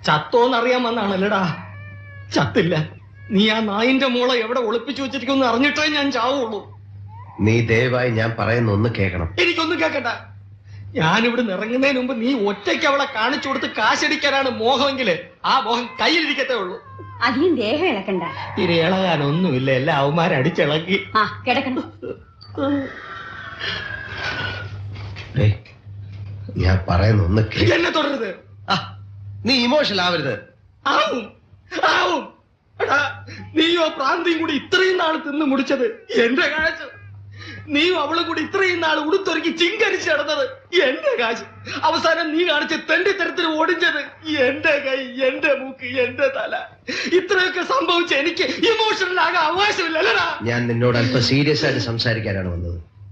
ചത്തോന്നറിയാൻ വന്നാണല്ലടാ. ചത്തില്ല. നീ ആ നായിന്റെ മോളെ എവിടെ ഒളിപ്പിച്ചു വെച്ചിരിക്കുമെന്ന് അറിഞ്ഞിട്ടേ ഞാൻ ചാവുള്ളൂ. നീ ദയവായി ഞാൻ പറയുന്ന ഒന്ന് കേൾക്കണം. എനിക്കൊന്നും കേക്കണ്ട. ഞാനിവിടെ ഇറങ്ങുന്നതിന് മുമ്പ് നീ ഒറ്റയ്ക്ക് അവളെ കാണിച്ചു കൊടുത്ത് കാശടിക്കാനാണ് മോഹമെങ്കില് ആ മോഹം കയ്യിലിരിക്കത്തേ ഉള്ളൂ. അധികം ദേഹം ഇളക്കണ്ട. ഇനി ഇളകാനൊന്നുമില്ല, എല്ലാ അവന്മാരടിച്ചിളക്കി. കിടക്കണ്ട. ഞാൻ പറയുന്ന ഒന്ന് എന്നെ തുടരുത്. നീ ഇമോഷണൽ ആവരുത്. ആവും ആവും. നീയോ പ്രാന്തിയും കൂടി ഇത്രയും നാൾ തിന്നു മുടിച്ചത് എന്റെ കാശ്. നീയും അവളും കൂടി ഇത്രയും നാൾ ഉടുത്തൊരുക്കി ചിങ്കരിച്ച് നടന്നത് എന്റെ കാശ്. അവസാനം നീ കാണിച്ച് തെണ്ടിത്തരത്തിന് ഓടിച്ചത് എന്റെ കൈ, എന്റെ മൂക്ക്, എന്റെ തല. ഇത്രയൊക്കെ സംഭവിച്ച എനിക്ക് ഇമോഷണൽ ആകാൻ അവകാശമില്ലല്ലടാ. ഞാൻ നിന്നോട് അല്പം സീരിയസ് ആയിട്ട് സംസാരിക്കാനാണ് വന്നത്.